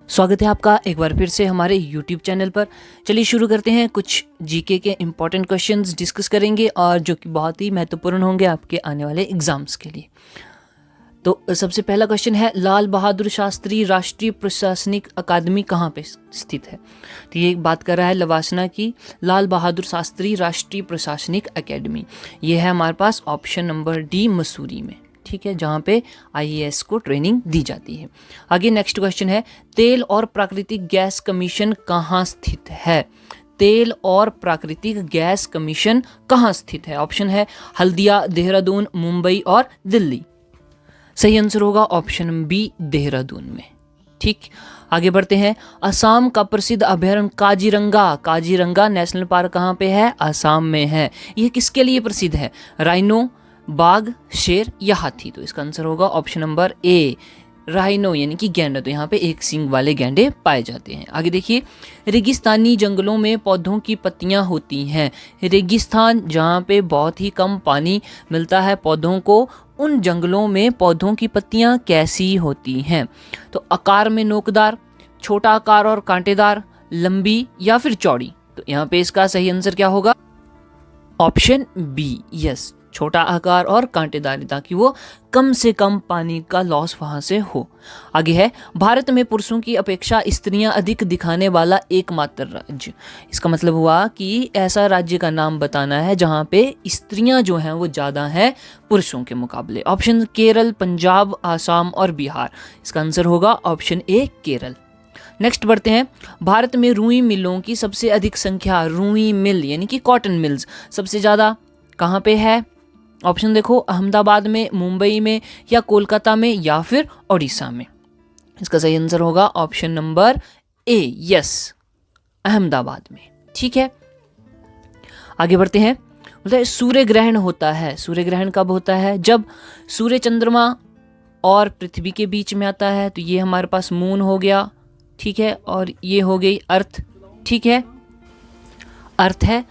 स्वागत है आपका एक बार फिर से हमारे YouTube चैनल पर। चलिए शुरू करते हैं। कुछ जीके के इम्पोर्टेंट क्वेश्चंस डिस्कस करेंगे और जो कि बहुत ही महत्वपूर्ण होंगे आपके आने वाले एग्जाम्स के लिए। तो सबसे पहला क्वेश्चन है, लाल बहादुर शास्त्री राष्ट्रीय प्रशासनिक अकादमी कहाँ पे स्थित है? तो ये बात कर रहा है लवासना की लाल बहादुर शास्त्री राष्ट्रीय प्रशासनिक अकेडमी। ये है हमारे पास ऑप्शन नंबर डी, मसूरी में। ठीक है, जहाँ पे आईएएस को ट्रेनिंग दी जाती है। आगे नेक्स्ट क्वेश्चन है, तेल और प्राकृतिक गैस कमीशन कहाँ स्थित है? तेल और प्राकृतिक गैस कमीशन कहाँ स्थित है? ऑप्शन है हल्दिया, देहरादून, मुंबई और दिल्ली। सही आंसर होगा ऑप्शन बी, देहरादून में। ठीक, आगे बढ़ते हैं। असम का प्रसिद्ध अभयारण्य काजीरंगा नेशनल पार्क कहाँ पे है? असम में है। यह किसके लिए प्रसिद्ध है? राइनो, बाघ, शेर या हाथी? तो इसका आंसर होगा ऑप्शन नंबर ए, राइनो यानी कि गैंडा। तो यहाँ पे एक सींग वाले गैंडे पाए जाते हैं। आगे देखिए, रेगिस्तानी जंगलों में पौधों की पत्तियां होती हैं। रेगिस्तान जहाँ पे बहुत ही कम पानी मिलता है पौधों को, उन जंगलों में पौधों की पत्तियां कैसी होती हैं? तो आकार में नोकदार, छोटा आकार और कांटेदार, लंबी या फिर चौड़ी? तो यहाँ पे इसका सही आंसर क्या होगा? ऑप्शन बी, यस, छोटा आकार और कांटेदार, ताकि वो कम से कम पानी का लॉस वहां से हो। आगे है, भारत में पुरुषों की अपेक्षा स्त्रियां अधिक दिखाने वाला एकमात्र राज्य। इसका मतलब हुआ कि ऐसा राज्य का नाम बताना है जहां पे स्त्रियां जो हैं वो ज्यादा हैं पुरुषों के मुकाबले। ऑप्शन केरल, पंजाब, आसाम और बिहार। इसका आंसर होगा ऑप्शन ए, केरल। नेक्स्ट बढ़ते हैं, भारत में रुई मिलों की सबसे अधिक संख्या, रुई मिल यानी कि कॉटन मिल्स, सबसे ज्यादा कहाँ पे है? ऑप्शन देखो, अहमदाबाद में, मुंबई में या कोलकाता में या फिर ओडिशा में। इसका सही आंसर होगा option number A, yes, Ahmedabad में। ठीक है, आगे बढ़ते हैं। बोलते हैं सूर्य ग्रहण होता है। सूर्य ग्रहण कब होता है? जब सूर्य, चंद्रमा और पृथ्वी के बीच में आता है। तो ये हमारे पास मून हो गया, ठीक है, और ये हो गई अर्थ। ठीक है, अर्थ है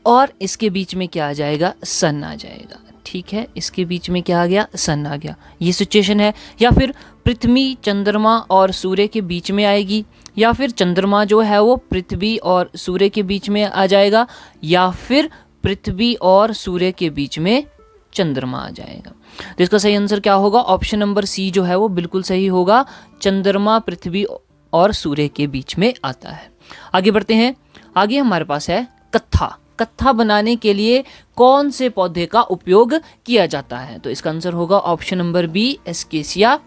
और इसके बीच में क्या आ जाएगा? सन आ जाएगा। ठीक है, इसके बीच में क्या आ गया? सन आ गया। ये सिचुएशन है। या फिर पृथ्वी, चंद्रमा और सूर्य के बीच में आएगी, या फिर चंद्रमा जो है वो पृथ्वी और सूर्य के बीच में आ जाएगा, या फिर पृथ्वी और सूर्य के बीच में चंद्रमा आ जाएगा। तो इसका सही आंसर क्या होगा? ऑप्शन नंबर सी जो है वो बिल्कुल सही होगा। चंद्रमा पृथ्वी और सूर्य के बीच में आता है। आगे बढ़ते हैं। आगे हमारे पास है कत्था। कत्था बनाने के लिए कौन से पौधे का उपयोग किया जाता है? तो इसका आंसर होगा ऑप्शन नंबर बी, एस्केसिया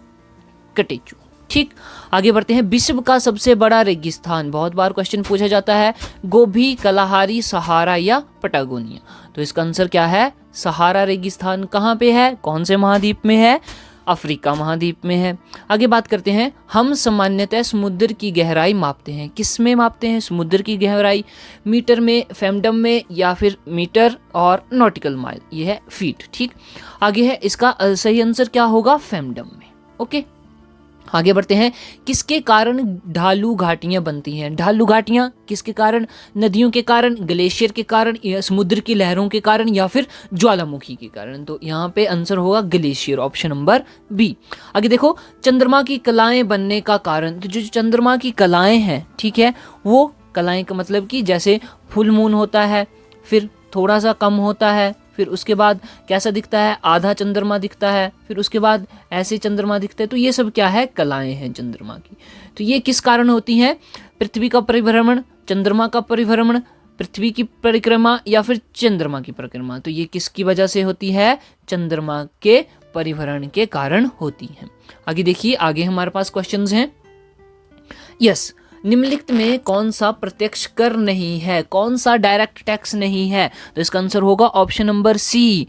कटेचु। ठीक, आगे बढ़ते हैं। विश्व का सबसे बड़ा रेगिस्तान, बहुत बार क्वेश्चन पूछा जाता है, गोबी, कलाहारी, सहारा या पटागोनिया? तो इसका आंसर क्या है? सहारा रेगिस्तान कहाँ पे है? कौन से महाद्वीप में है? अफ्रीका महाद्वीप में है। आगे बात करते हैं, हम सामान्यतः समुद्र की गहराई मापते हैं। किस में मापते हैं समुद्र की गहराई? मीटर में, फेमडम में या फिर मीटर और नॉटिकल माइल, ये है फीट। ठीक, आगे है इसका सही आंसर क्या होगा? फेमडम में। ओके, आगे बढ़ते हैं। किसके कारण ढालू घाटियां बनती हैं? ढालू घाटियां किसके कारण? नदियों के कारण, ग्लेशियर के कारण, या समुद्र की लहरों के कारण, या फिर ज्वालामुखी के कारण? तो यहाँ पे आंसर होगा ग्लेशियर, ऑप्शन नंबर बी। आगे देखो, चंद्रमा की कलाएं बनने का कारण। तो जो चंद्रमा की कलाएं हैं, ठीक है, वो कलाएं का मतलब कि जैसे फुल मून होता है, फिर थोड़ा सा कम होता है, फिर उसके बाद कैसा दिखता है? आधा चंद्रमा दिखता है, फिर उसके बाद ऐसे चंद्रमा दिखता है। तो ये सब क्या है? कलाएं हैं चंद्रमा की। तो ये किस कारण होती हैं? पृथ्वी का परिभ्रमण, चंद्रमा का परिभ्रमण, पृथ्वी की परिक्रमा या फिर चंद्रमा की परिक्रमा? तो ये किसकी वजह से होती है? चंद्रमा के परिभ्रमण के कारण होती है। आगे देखिए, आगे हमारे पास क्वेश्चंस हैं। यस, निम्नलिखित में कौन सा प्रत्यक्ष कर नहीं है? कौन सा डायरेक्ट टैक्स नहीं है? तो इसका आंसर होगा ऑप्शन नंबर सी,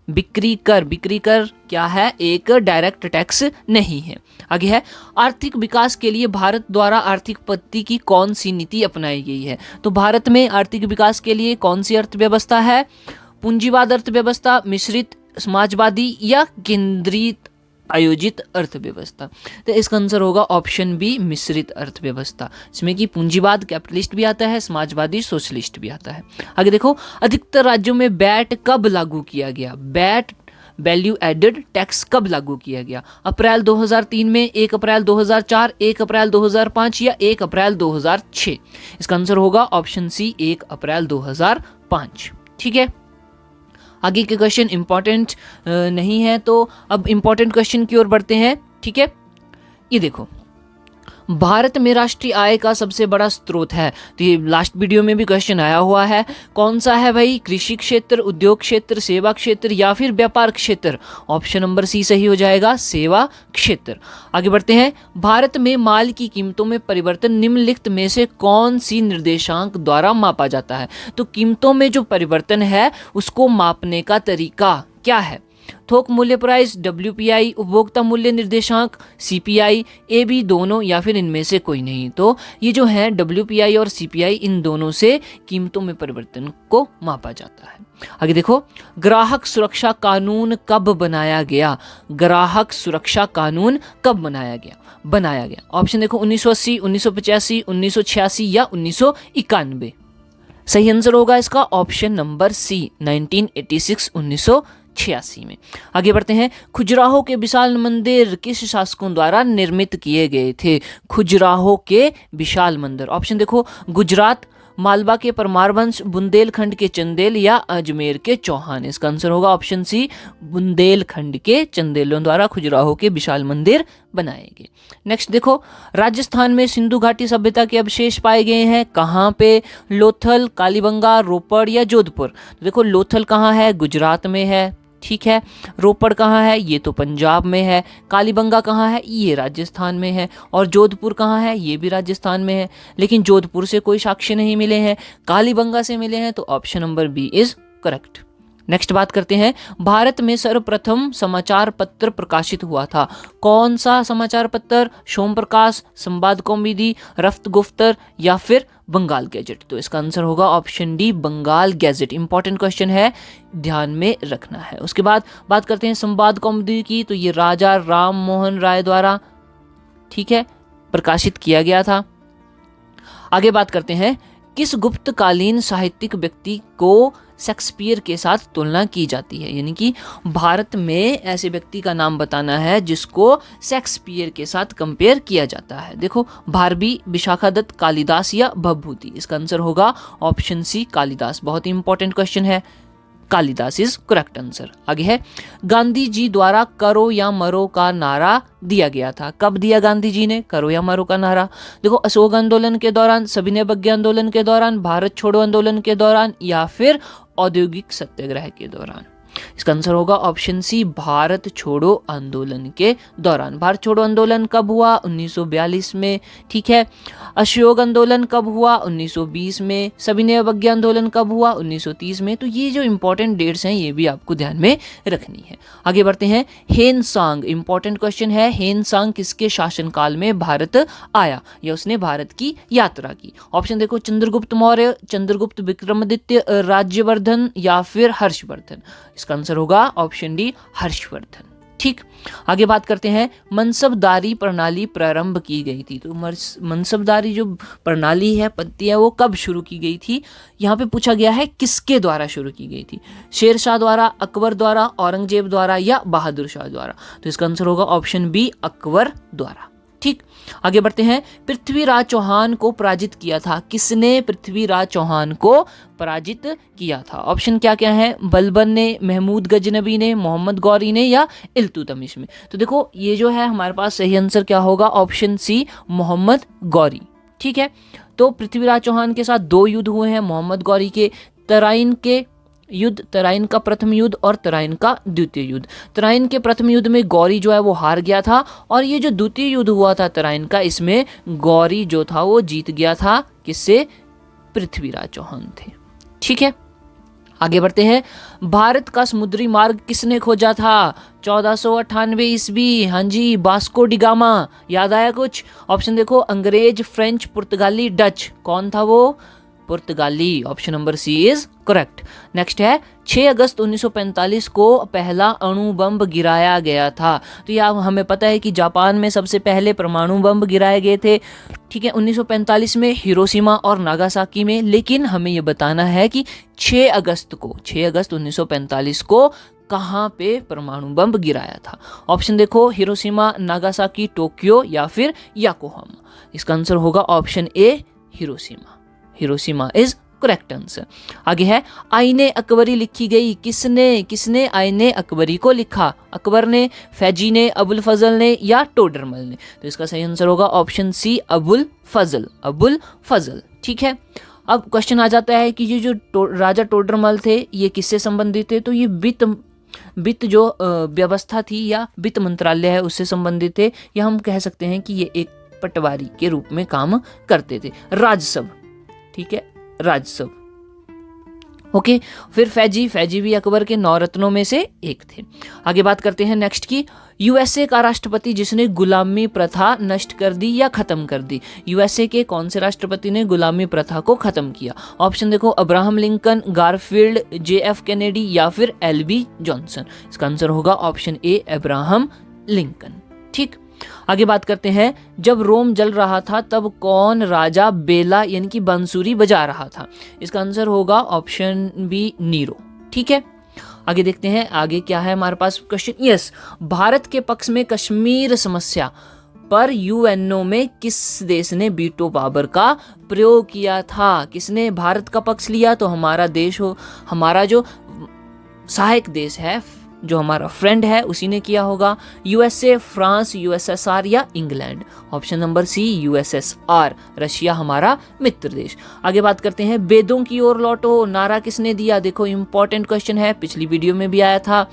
बिक्री कर। बिक्री कर क्या है? एक डायरेक्ट टैक्स नहीं है। आगे है, आर्थिक विकास के लिए भारत द्वारा आर्थिक पद्धति की कौन सी नीति अपनाई गई है? तो भारत में आर्थिक विकास के लिए कौन सी अर्थव्यवस्था है? पूंजीवाद अर्थव्यवस्था, मिश्रित, समाजवादी या केंद्रित आयोजित अर्थव्यवस्था? तो इसका आंसर होगा ऑप्शन बी, मिश्रित अर्थव्यवस्था, इसमें कि पूंजीवाद कैपिटलिस्ट भी आता है, समाजवादी सोशलिस्ट भी आता है। आगे देखो, अधिकतर राज्यों में बैट कब लागू किया गया? बैट वैल्यू एडेड टैक्स कब लागू किया गया? अप्रैल 2003 में, 1 अप्रैल 2004, 1 अप्रैल 2005 या 1 अप्रैल 2006? इसका आंसर होगा ऑप्शन सी, 1 अप्रैल 2005। ठीक है, आगे के क्वेश्चन इंपॉर्टेंट नहीं है, तो अब इंपॉर्टेंट क्वेश्चन की ओर बढ़ते हैं। ठीक है, ये देखो, भारत में राष्ट्रीय आय का सबसे बड़ा स्रोत है, तो ये लास्ट वीडियो में भी क्वेश्चन आया हुआ है, कौन सा है भाई? कृषि क्षेत्र, उद्योग क्षेत्र, सेवा क्षेत्र या फिर व्यापार क्षेत्र? ऑप्शन नंबर सी सही हो जाएगा, सेवा क्षेत्र। आगे बढ़ते हैं, भारत में माल की कीमतों में परिवर्तन निम्नलिखित में से कौन सी निर्देशांक द्वारा मापा जाता है? तो कीमतों में जो परिवर्तन है उसको मापने का तरीका क्या है? थोक मूल्य प्राइस, WPI, उपभोक्ता मूल्य निर्देशांक, CPI, AB दोनों या फिर इनमें से कोई नहीं? तो ये जो है WPI और CPI, इन दोनों से कीमतों में परिवर्तन को मापा जाता है। आगे देखो, ग्राहक सुरक्षा कानून कब बनाया गया? ग्राहक सुरक्षा कानून कब बनाया गया? ऑप्शन देखो, 1980, 1985, 1986 या 1991? सही आंसर होगा इसका ऑप्शन नंबर सी, 1986, 1986 में। आगे बढ़ते हैं, खजुराहो के विशाल मंदिर किस शासकों द्वारा निर्मित किए गए थे? खजुराहो के विशाल मंदिर, ऑप्शन देखो, गुजरात, मालवा के परमार वंश, बुंदेलखंड के चंदेल या अजमेर के चौहान? इसका आंसर होगा ऑप्शन सी, बुंदेलखंड के चंदेलों द्वारा खजुराहो के विशाल मंदिर बनाए गए। नेक्स्ट देखो, राजस्थान में सिंधु घाटी सभ्यता के अवशेष पाए गए हैं, कहाँ पे? लोथल, कालीबंगा, रोपड़ या जोधपुर? तो देखो, लोथल कहाँ है? गुजरात में है। ठीक है, रोपड़ कहाँ है? ये तो पंजाब में है। कालीबंगा कहाँ है? ये राजस्थान में है। और जोधपुर कहाँ है? ये भी राजस्थान में है, लेकिन जोधपुर से कोई साक्ष्य नहीं मिले हैं, कालीबंगा से मिले हैं, तो option number B is correct. Next बात करते हैं, भारत में सर्वप्रथम समाचार पत्र प्रकाशित हुआ था, कौन सा समाचार पत्र? सोम प्रकाश, संवाद कौमुदी, रफ्त गुफ्तर या फिर बंगाल गैजेट? तो इसका आंसर होगा option D, Bengal gazette. Important question है, ध्यान में रखना है। उसके बाद बात करते हैं संवाद कौमुदी की, तो ये राजा राम मोहन राय द्वारा, ठीक है, प्रकाशित किया गया था। आगे बात करते हैं, किस गुप्तकालीन साहित्यिक व्यक्ति को शेक्सपियर के साथ तुलना की जाती है? यानी कि भारत में ऐसे व्यक्ति का नाम बताना है जिसको शेक्सपियर के साथ कंपेयर किया जाता है। देखो, भारवी, विशाखादत्त, कालिदास या भवभूति? इसका आंसर होगा ऑप्शन सी, कालिदास। बहुत ही इंपॉर्टेंट क्वेश्चन है, कालिदास इज करेक्ट आंसर। आगे है, गांधी जी द्वारा करो या मरो का नारा दिया गया था, कब दिया गांधी जी ने करो या मरो का नारा? देखो, अशोक आंदोलन के दौरान, सविनय अवज्ञा आंदोलन के दौरान, भारत छोड़ो आंदोलन के दौरान या फिर औद्योगिक सत्याग्रह के दौरान? इसका आंसर होगा ऑप्शन सी, भारत छोड़ो आंदोलन के दौरान। भारत छोड़ो आंदोलन कब हुआ? 1942 में। ठीक है, असहयोग आंदोलन कब हुआ? 1920 में। सविनय अवज्ञा आंदोलन कब हुआ? 1930 में। तो ये जो इंपॉर्टेंट डेट्स हैं ये भी आपको ध्यान में रखनी है। आगे बढ़ते हैं, हेन सांग, इंपॉर्टेंट क्वेश्चन है, हेन सांग किसके शासनकाल में भारत आया या उसने भारत की यात्रा की? ऑप्शन देखो, चंद्रगुप्त मौर्य, चंद्रगुप्त विक्रमादित्य, राज्यवर्धन या फिर हर्षवर्धन? इसका आंसर होगा ऑप्शन डी, हर्षवर्धन। ठीक, आगे बात करते हैं, मनसबदारी प्रणाली प्रारंभ की गई थी, तो मनसबदारी जो प्रणाली है, पद्धति है, वो कब शुरू की गई थी? यहाँ पे पूछा गया है किसके द्वारा शुरू की गई थी? शेरशाह द्वारा, अकबर द्वारा, औरंगजेब द्वारा या बहादुर शाह द्वारा? तो इसका आंसर होगा ऑप्शन बी, अकबर द्वारा। ठीक, आगे बढ़ते हैं, पृथ्वीराज चौहान को पराजित किया था, किसने पृथ्वीराज चौहान को पराजित किया था? ऑप्शन क्या क्या है? बलबन ने, महमूद गजनबी ने, मोहम्मद गौरी ने या इल्तुतमिश में? तो देखो, ये जो है हमारे पास सही आंसर क्या होगा? Option C, Mohammad Ghori. ठीक है, तो पृथ्वीराज चौहान के साथ 2 युद्ध हुए हैं, मोहम्मद गौरी के तराइन के युद्ध, तराइन का प्रथम युद्ध और तराइन का द्वितीय युद्ध। तराइन के प्रथम युद्ध में गौरी जो है वो हार गया था, और ये जो द्वितीय युद्ध हुआ था तराइन का, इसमें गौरी जो था वो जीत गया था। किससे? पृथ्वीराज चौहान थे। ठीक है, आगे बढ़ते हैं, भारत का समुद्री मार्ग किसने खोजा था? 1498 ईस्वी। हाँ जी, वास्को डी गामा। याद आया कुछ? ऑप्शन देखो, अंग्रेज, फ्रेंच, पुर्तगाली, डच? कौन था वो? पुर्तगाली। Option number C is correct. Next है, 6 अगस्त 1945 को पहला अणु बम गिराया गया था, तो यह हमें पता है कि जापान में सबसे पहले परमाणु बम गिराए गए थे। ठीक है, 1945 में हिरोशिमा और नागासाकी में, लेकिन हमें यह बताना है कि 6 अगस्त 1945 को कहाँ पे परमाणु बम गिराया था? ऑप्शन देखो, हिरोशिमा, नागासाकी, टोक्यो या फिर योकोहामा। इसका आंसर होगा option A, Hiroshima. Hiroshima is correct answer. आगे है, आईने अकबरी लिखी गई किसने आईने अकबरी को लिखा? अकबर ने, फैजी ने, अबुल फजल ने या टोडरमल ने? तो इसका सही आंसर होगा ऑप्शन सी, अबुल फजल। ठीक है, अब क्वेश्चन आ जाता है कि ये जो राजा टोडरमल थे ये किससे संबंधित थे? तो ये वित्त जो व्यवस्था थी या वित्त मंत्रालय है उससे संबंधित थे, या हम कह सकते हैं कि ये एक पटवारी के रूप में काम करते थे। राजसव, ठीक है, राजसव। ओके, फिर फैजी भी अकबर के 9 रत्नों में से एक थे। आगे बात करते हैं नेक्स्ट की, यूएसए का राष्ट्रपति जिसने गुलामी प्रथा नष्ट कर दी या खत्म कर दी? यूएसए के कौन से राष्ट्रपति ने गुलामी प्रथा को खत्म किया? ऑप्शन देखो, Abraham Lincoln, Garfield, JF Kennedy या फिर एलबी जॉनसन। इसका आंसर होगा ऑप्शन ए, अब्राहम लिंकन। ठीक, आगे बात करते हैं, जब रोम जल रहा था तब कौन राजा बेला यानी कि बांसुरी बजा रहा था? इसका आंसर होगा ऑप्शन बी, नीरो। ठीक है, आगे देखते हैं आगे क्या है हमारे पास क्वेश्चन। यस, भारत के पक्ष में कश्मीर समस्या पर यूएनओ में किस देश ने वीटो पावर का प्रयोग किया था? किसने भारत का पक्ष लिया? तो हमारा देश हमारा जो सहायक देश है, जो हमारा फ्रेंड है, उसी ने किया होगा। यूएसए, फ्रांस, यूएसएसआर या England? Option number C, USSR, Russia हमारा मित्र देश। आगे बात करते हैं, वेदों की ओर लौटो नारा किसने दिया? देखो इंपॉर्टेंट क्वेश्चन है, पिछली वीडियो में भी आया था।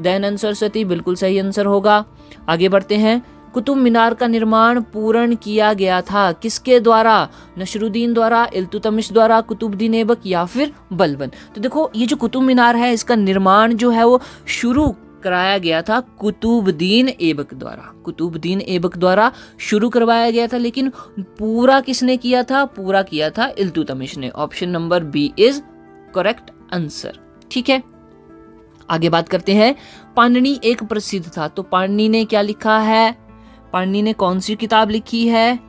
दयानंद सरस्वती बिल्कुल सही आंसर होगा। आगे बढ़ते हैं, कुतुब मीनार का निर्माण पूर्ण किया गया था किसके द्वारा? नसरुद्दीन द्वारा, इल्तुतमिश द्वारा, कुतुबुद्दीन ऐबक या फिर बलबन? तो देखो ये जो कुतुब मीनार है इसका निर्माण जो है वो शुरू कराया गया था कुतुबुद्दीन ऐबक द्वारा शुरू करवाया गया था, लेकिन पूरा किसने किया था? पूरा किया था इल्तुतमिश ने। Option number B is correct answer. ठीक है, आगे बात करते हैं, पाणिनि एक प्रसिद्ध था, तो पाणिनि ने क्या लिखा है? पाणिनि ने कौन सी किताब लिखी है?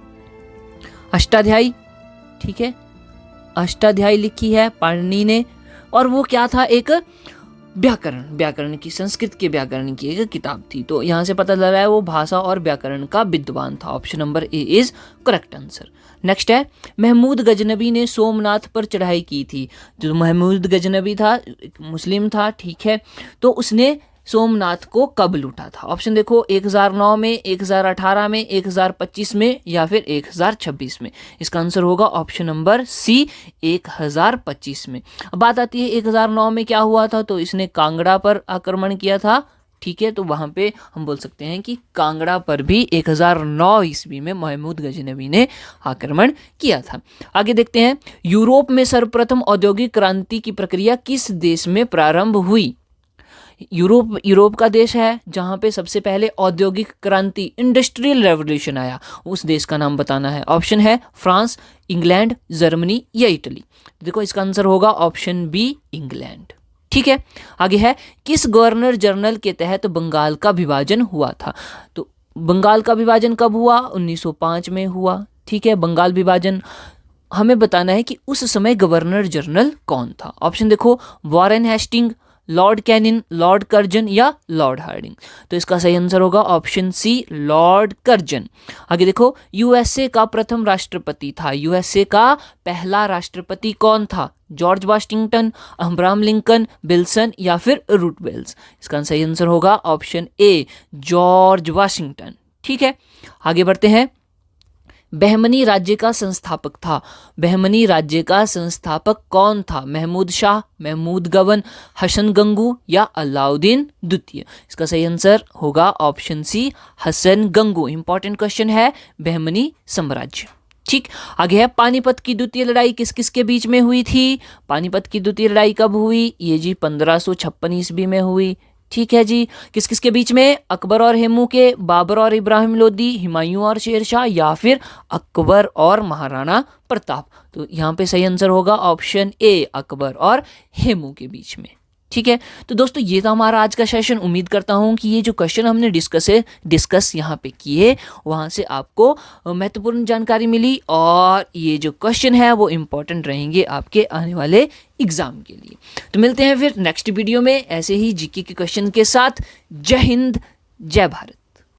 अष्टाध्यायी। ठीक है, अष्टाध्यायी लिखी है पाणिनि ने, और वो क्या था? एक व्याकरण की, संस्कृत के व्याकरण की एक किताब थी। तो यहाँ से पता लग रहा है वो भाषा और व्याकरण का विद्वान था। Option number A is correct answer. Next है, महमूद गजनबी ने सोमनाथ पर चढ़ाई की थी। जो महमूद गजनबी था, एक मुस्लिम था, ठीक है, तो उसने सोमनाथ को कब लूटा था? ऑप्शन देखो, 1009 में, 1018 में, 1025 में या फिर 1026 में? इसका आंसर होगा ऑप्शन नंबर सी, 1025 में। अब बात आती है 1009 में क्या हुआ था? तो इसने कांगड़ा पर आक्रमण किया था। ठीक है, तो वहां पे हम बोल सकते हैं कि कांगड़ा पर भी 1009 ईस्वी में महमूद गजनबी ने आक्रमण किया था। आगे देखते हैं, यूरोप में सर्वप्रथम औद्योगिक क्रांति की प्रक्रिया किस देश में प्रारंभ हुई? यूरोप का देश है जहाँ पे सबसे पहले औद्योगिक क्रांति, इंडस्ट्रियल रेवोल्यूशन आया, उस देश का नाम बताना है। ऑप्शन है फ्रांस, इंग्लैंड, जर्मनी या इटली? देखो इसका आंसर होगा ऑप्शन बी, इंग्लैंड। ठीक है, आगे है, किस गवर्नर जनरल के तहत बंगाल का विभाजन हुआ था? तो बंगाल का विभाजन कब हुआ? 1905 में हुआ। ठीक है, बंगाल विभाजन हमें बताना है कि उस समय गवर्नर जनरल कौन था। ऑप्शन देखो, Warren Hasting, lord Canning, lord Curzon या लॉर्ड हार्डिंग? तो इसका सही आंसर होगा ऑप्शन सी, लॉर्ड कर्जन। आगे देखो, यूएसए का प्रथम राष्ट्रपति था, यूएसए का पहला राष्ट्रपति कौन था? George Washington, Abraham Lincoln, Wilson या फिर रूटवेल्स? इसका सही आंसर होगा ऑप्शन ए, जॉर्ज वाशिंगटन। ठीक है, आगे बढ़ते हैं, बहमनी राज्य का संस्थापक था, बहमनी राज्य का संस्थापक कौन था? महमूद शाह, महमूद गवन, हसन गंगू या अलाउद्दीन द्वितीय? इसका सही आंसर होगा option C, Hasan Gangu. Important question है, बहमनी साम्राज्य। ठीक, आगे है, पानीपत की द्वितीय लड़ाई किस किस के बीच में हुई थी? पानीपत की द्वितीय लड़ाई कब हुई? ये जी 1556 ईस्वी में हुई। ठीक है जी, किस किस के बीच में? अकबर और हेमू के, बाबर और इब्राहिम लोदी, हुमायूं और शेरशाह या फिर अकबर और महाराणा प्रताप? तो यहाँ पे सही आंसर होगा ऑप्शन ए, अकबर और हेमू के बीच में। ठीक है, तो दोस्तों ये था हमारा आज का सेशन। उम्मीद करता हूँ कि ये जो क्वेश्चन हमने डिस्कस यहाँ पे किए, वहाँ से आपको महत्वपूर्ण जानकारी मिली और ये जो क्वेश्चन है वो इम्पोर्टेंट रहेंगे आपके आने वाले एग्ज़ाम के लिए। तो मिलते हैं फिर नेक्स्ट वीडियो में ऐसे ही जीके के क्वेश्चन के साथ। जय हिंद, जय भारत।